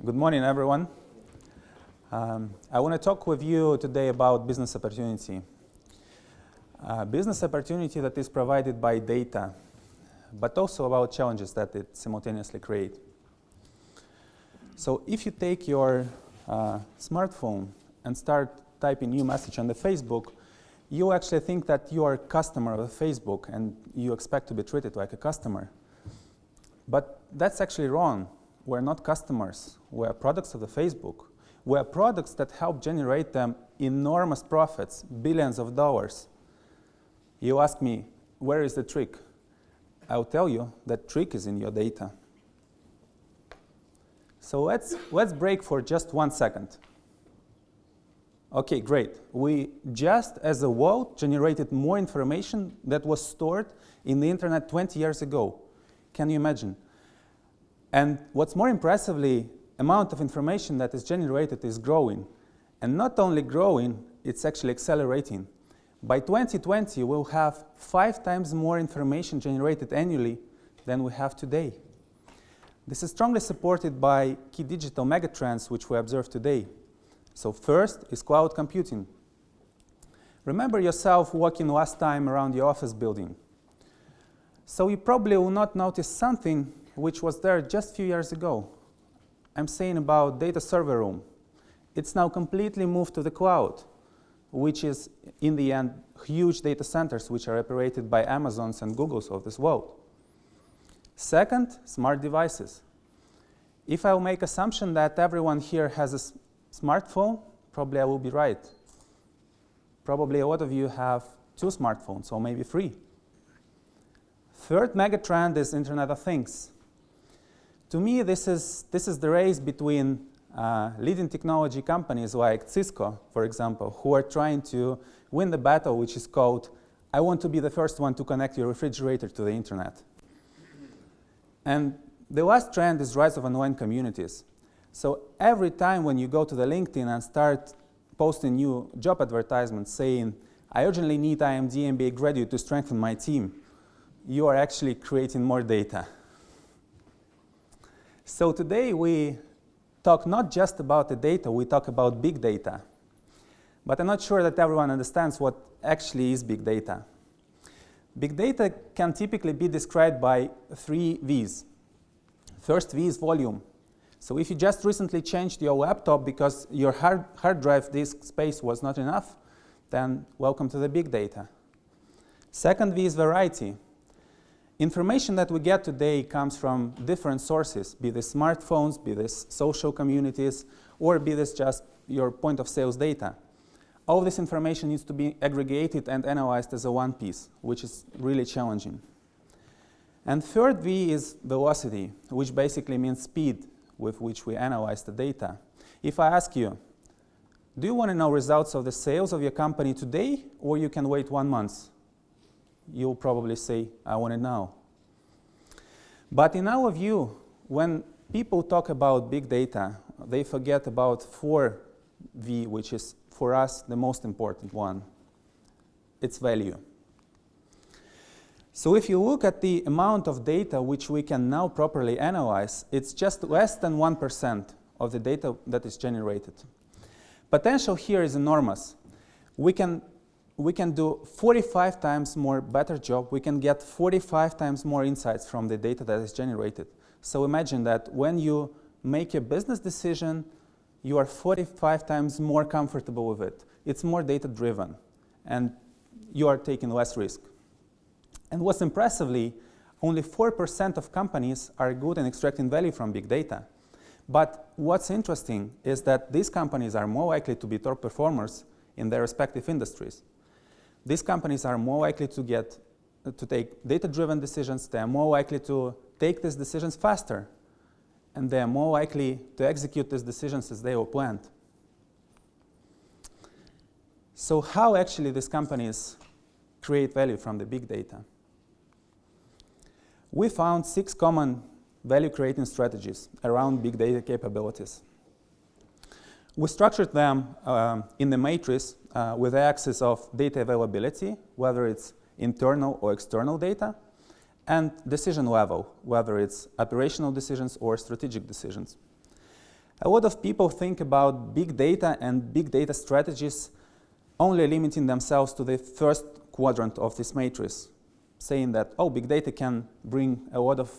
Good morning, everyone. I want to talk with you today about business opportunity. Business opportunity that is provided by data, but also about challenges that it simultaneously creates. So if you take your smartphone and start typing new message on the Facebook, you actually think that you are a customer of Facebook and you expect to be treated like a customer. But that's actually wrong. We're not customers. We're products of the Facebook. We're products that help generate them enormous profits, billions of dollars. You ask me, where is the trick? I'll tell you that trick is in your data. So let's break for just 1 second. Okay, great. We just as a world generated more information that was stored in the internet 20 years ago. Can you imagine? And what's more impressively, amount of information that is generated is growing. And not only growing, it's actually accelerating. By 2020, we'll have 5 times more information generated annually than we have today. This is strongly supported by key digital megatrends which we observe today. So first is cloud computing. Remember yourself walking last time around your office building. So you probably will not notice something which was there just a few years ago. I'm saying about data server room. It's now completely moved to the cloud, which is, in the end, huge data centers which are operated by Amazons and Googles of this world. Second, smart devices. If I will make assumption that everyone here has a smartphone, probably I will be right. Probably a lot of you have 2 smartphones, or maybe 3. Third megatrend is Internet of Things. To me, this is the race between leading technology companies like Cisco, for example, who are trying to win the battle, which is called, I want to be the first one to connect your refrigerator to the internet. And the last trend is rise of online communities. So every time when you go to the LinkedIn and start posting new job advertisements saying, I urgently need IMD MBA graduate to strengthen my team, you are actually creating more data. So today we talk not just about the data, we talk about big data. But I'm not sure that everyone understands what actually is big data. Big data can typically be described by 3 V's. First V is volume. So if you just recently changed your laptop because your hard drive disk space was not enough, then welcome to the big data. Second V is variety. Information that we get today comes from different sources, be this smartphones, be this social communities, or be this just your point of sales data. All this information needs to be aggregated and analyzed as a one piece, which is really challenging. And third V is velocity, which basically means speed with which we analyze the data. If I ask you, do you want to know results of the sales of your company today, or you can wait 1 month? You'll probably say, I want to know. But in our view, when people talk about big data, they forget about 4V, which is, for us, the most important one. It's value. So if you look at the amount of data which we can now properly analyze, it's just less than 1% of the data that is generated. Potential here is enormous. We can do 45 times more better job. We can get 45 times more insights from the data that is generated. So imagine that when you make a business decision, you are 45 times more comfortable with it. It's more data-driven, and you are taking less risk. And what's impressively, only 4% of companies are good in extracting value from big data. But what's interesting is that these companies are more likely to be top performers in their respective industries. These companies are more likely to take data-driven decisions. They are more likely to take these decisions faster. And they are more likely to execute these decisions as they were planned. So how actually these companies create value from the big data? We found 6 common value-creating strategies around big data capabilities. We structured them in the matrix with the axis of data availability, whether it's internal or external data, and decision level, whether it's operational decisions or strategic decisions. A lot of people think about big data and big data strategies only limiting themselves to the first quadrant of this matrix, saying that, oh, big data can bring a lot of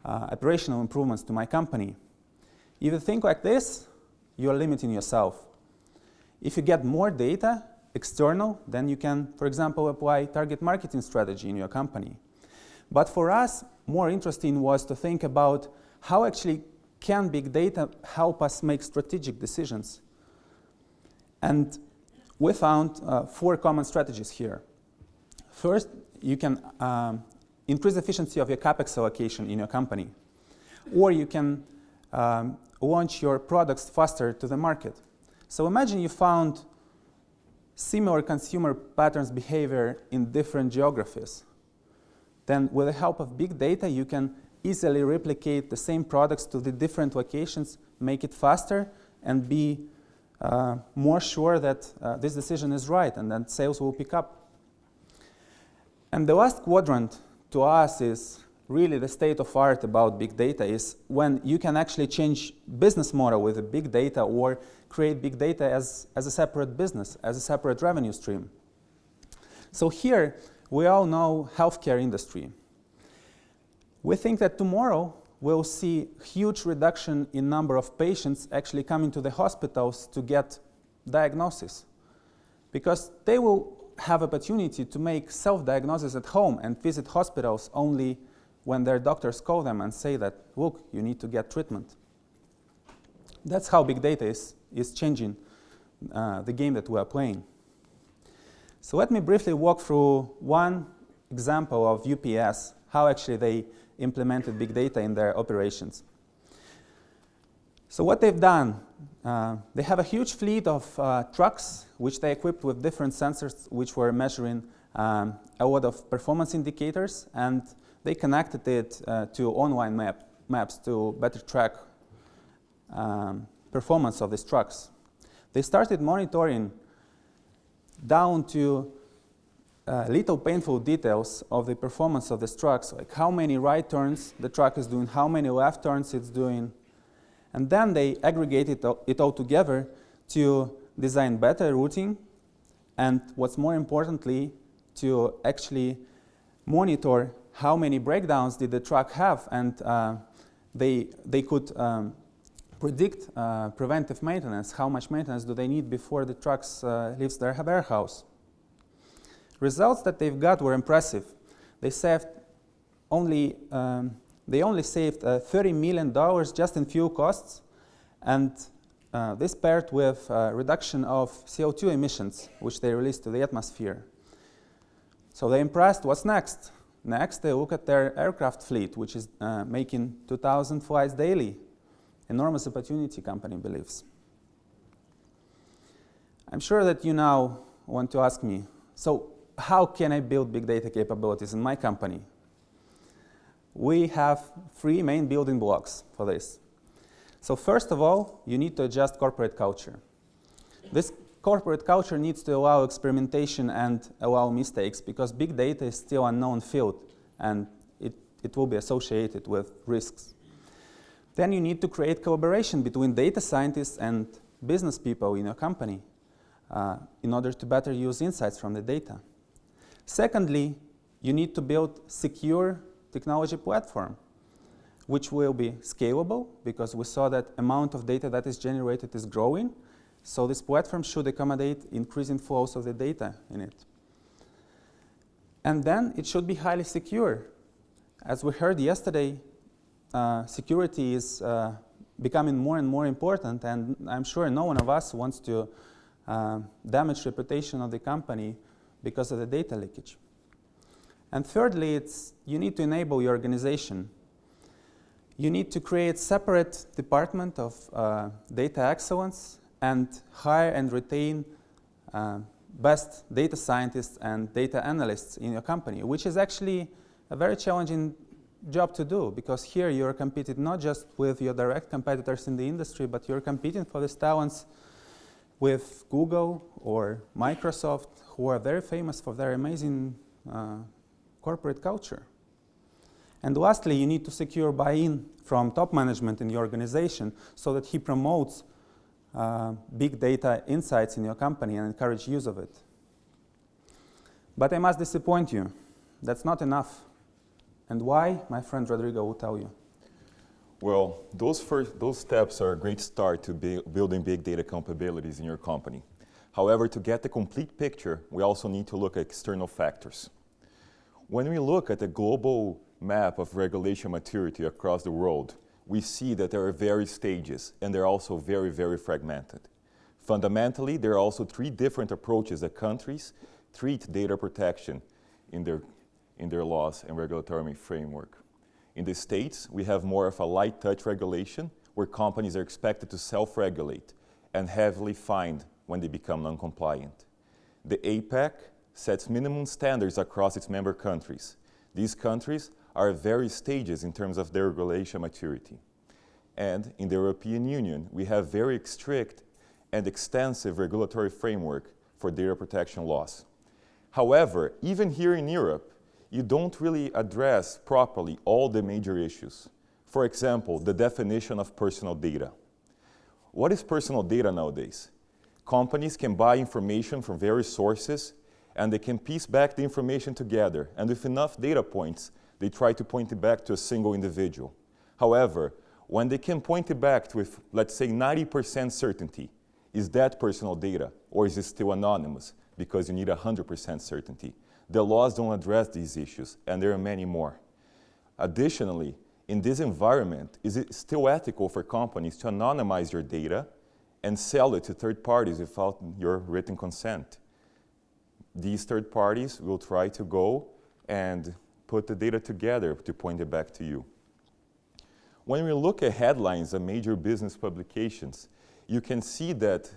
operational improvements to my company. If you think like this, you're limiting yourself. If you get more data, external, then you can, for example, apply target marketing strategy in your company. But for us, more interesting was to think about how actually can big data help us make strategic decisions. And we found 4 common strategies here. First, you can increase efficiency of your CapEx allocation in your company. Or you can launch your products faster to the market. So imagine you found similar consumer patterns behavior in different geographies. Then with the help of big data, you can easily replicate the same products to the different locations, make it faster, and be more sure that this decision is right and that sales will pick up. And the last quadrant to us is really the state of art about big data, is when you can actually change business model with a big data or create big data as a separate business, as a separate revenue stream. So here, we all know healthcare industry. We think that tomorrow we'll see huge reduction in number of patients actually coming to the hospitals to get diagnosis, because they will have opportunity to make self-diagnosis at home and visit hospitals only when their doctors call them and say that, look, you need to get treatment. That's how big data is changing the game that we are playing. So let me briefly walk through one example of UPS, how actually they implemented big data in their operations. So what they've done, they have a huge fleet of trucks which they equipped with different sensors which were measuring a lot of performance indicators, and they connected it to online maps to better track performance of these trucks. They started monitoring down to little painful details of the performance of these trucks, like how many right turns the truck is doing, how many left turns it's doing. And then they aggregated it all together to design better routing, and what's more importantly, to actually monitor how many breakdowns did the truck have, and they could predict preventive maintenance, how much maintenance do they need before the trucks leaves their warehouse. Results that they've got were impressive. They only saved $30 million just in fuel costs, and this paired with reduction of CO2 emissions, which they released to the atmosphere. So they're impressed. What's next? Next, they look at their aircraft fleet, which is making 2,000 flights daily. Enormous opportunity, company believes. I'm sure that you now want to ask me, so how can I build big data capabilities in my company? We have 3 main building blocks for this. So first of all, you need to adjust corporate culture. This corporate culture needs to allow experimentation and allow mistakes, because big data is still an unknown field and it will be associated with risks. Then you need to create collaboration between data scientists and business people in your company in order to better use insights from the data. Secondly, you need to build secure technology platform, which will be scalable, because we saw that amount of data that is generated is growing. So this platform should accommodate increasing flows of the data in it. And then it should be highly secure. As we heard yesterday, security is becoming more and more important, and I'm sure no one of us wants to damage reputation of the company because of the data leakage. And thirdly, you need to enable your organization. You need to create separate department of data excellence and hire and retain best data scientists and data analysts in your company, which is actually a very challenging job to do, because here you're competing not just with your direct competitors in the industry, but you're competing for these talents with Google or Microsoft, who are very famous for their amazing corporate culture. And lastly, you need to secure buy-in from top management in the organization so that he promotes big data insights in your company and encourage use of it. But I must disappoint you. That's not enough. And why? My friend Rodrigo will tell you. Well, those steps are a great start to building big data capabilities in your company. However, to get the complete picture, we also need to look at external factors. When we look at the global map of regulation maturity across the world, we see that there are various stages, and they're also very, very fragmented. Fundamentally, there are also three different approaches that countries treat data protection in their laws and regulatory framework. In the States, we have more of a light touch regulation where companies are expected to self-regulate and heavily fined when they become non-compliant. The APEC sets minimum standards across its member countries. These countries are at various stages in terms of their regulation maturity. And in the European Union, we have very strict and extensive regulatory framework for data protection laws. However, even here in Europe, you don't really address properly all the major issues. For example, the definition of personal data. What is personal data nowadays? Companies can buy information from various sources, and they can piece back the information together. And with enough data points, they try to point it back to a single individual. However, when they can point it back with, let's say, 90% certainty, is that personal data, or is it still anonymous? Because you need 100% certainty. The laws don't address these issues, and there are many more. Additionally, in this environment, is it still ethical for companies to anonymize your data and sell it to third parties without your written consent? These third parties will try to go and put the data together to point it back to you. When we look at headlines of major business publications, you can see that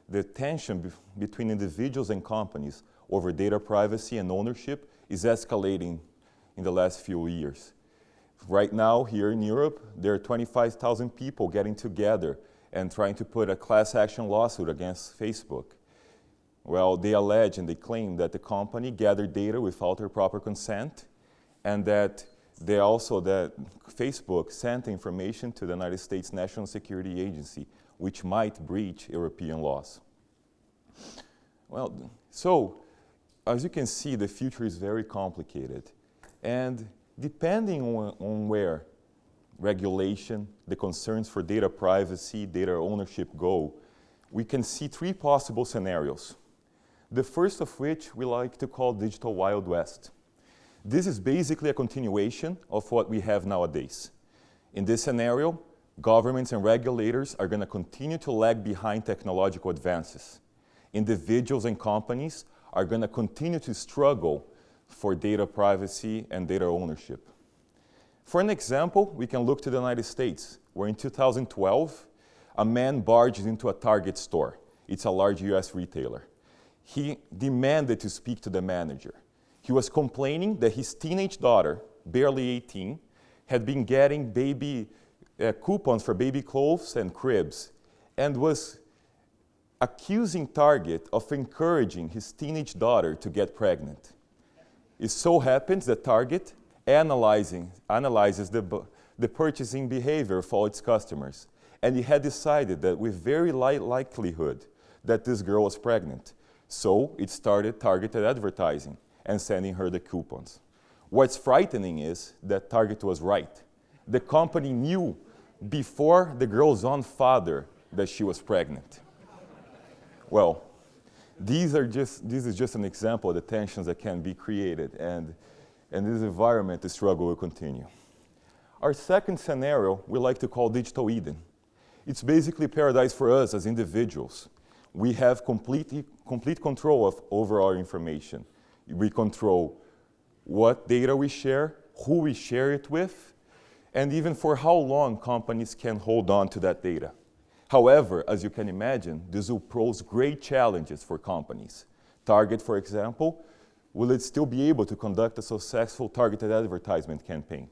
the tension between individuals and companies over data privacy and ownership is escalating in the last few years. Right now, here in Europe, there are 25,000 people getting together and trying to put a class action lawsuit against Facebook. Well, they allege and they claim that the company gathered data without their proper consent, and that Facebook sent information to the United States National Security Agency, which might breach European laws. Well, so, as you can see, the future is very complicated. And depending on where regulation, the concerns for data privacy, data ownership go, we can see three possible scenarios. The first of which we like to call digital Wild West. This is basically a continuation of what we have nowadays. In this scenario, governments and regulators are going to continue to lag behind technological advances. Individuals and companies are going to continue to struggle for data privacy and data ownership. For an example, we can look to the United States, where in 2012, a man barged into a Target store. It's a large US retailer. He demanded to speak to the manager. He was complaining that his teenage daughter, barely 18, had been getting coupons for baby clothes and cribs, and was accusing Target of encouraging his teenage daughter to get pregnant. It so happens that Target analyzes the purchasing behavior of all its customers, and he had decided that with very light likelihood that this girl was pregnant. So it started targeted advertising and sending her the coupons. What's frightening is that Target was right. The company knew before the girl's own father that she was pregnant. Well, this is just an example of the tensions that can be created, and in this environment, the struggle will continue. Our second scenario we like to call Digital Eden. It's basically paradise for us as individuals. We have complete control over our information. We control what data we share, who we share it with, and even for how long companies can hold on to that data. However, as you can imagine, this will pose great challenges for companies. Target, for example, will it still be able to conduct a successful targeted advertisement campaign?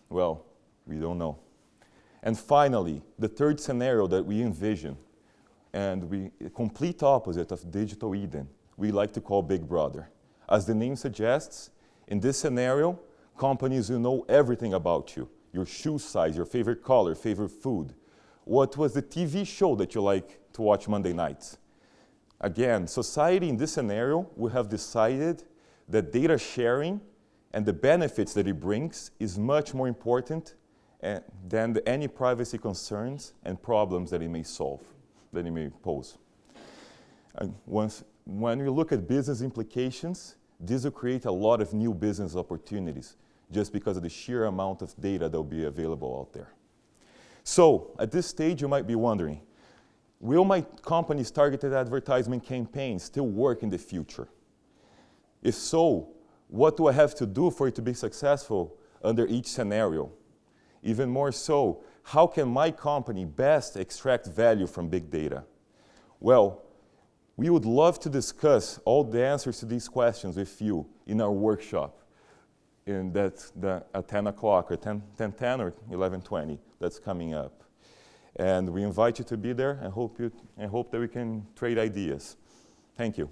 Well, we don't know. And finally, the third scenario that we envision, and a complete opposite of Digital Eden, we like to call Big Brother. As the name suggests, in this scenario, Companies will know everything about you, your shoe size, your favorite color, favorite food. What was the TV show that you like to watch Monday nights? Again, society in this scenario will have decided that data sharing and the benefits that it brings is much more important than any privacy concerns and problems that it may solve, that it may pose. And when we look at business implications, this will create a lot of new business opportunities just because of the sheer amount of data that will be available out there. So, at this stage, you might be wondering, will my company's targeted advertisement campaign still work in the future? If so, what do I have to do for it to be successful under each scenario? Even more so, how can my company best extract value from big data? Well, we would love to discuss all the answers to these questions with you in our workshop at 10 o'clock or 10:10 or 11:20 that's coming up. And we invite you to be there and hope that we can trade ideas. Thank you.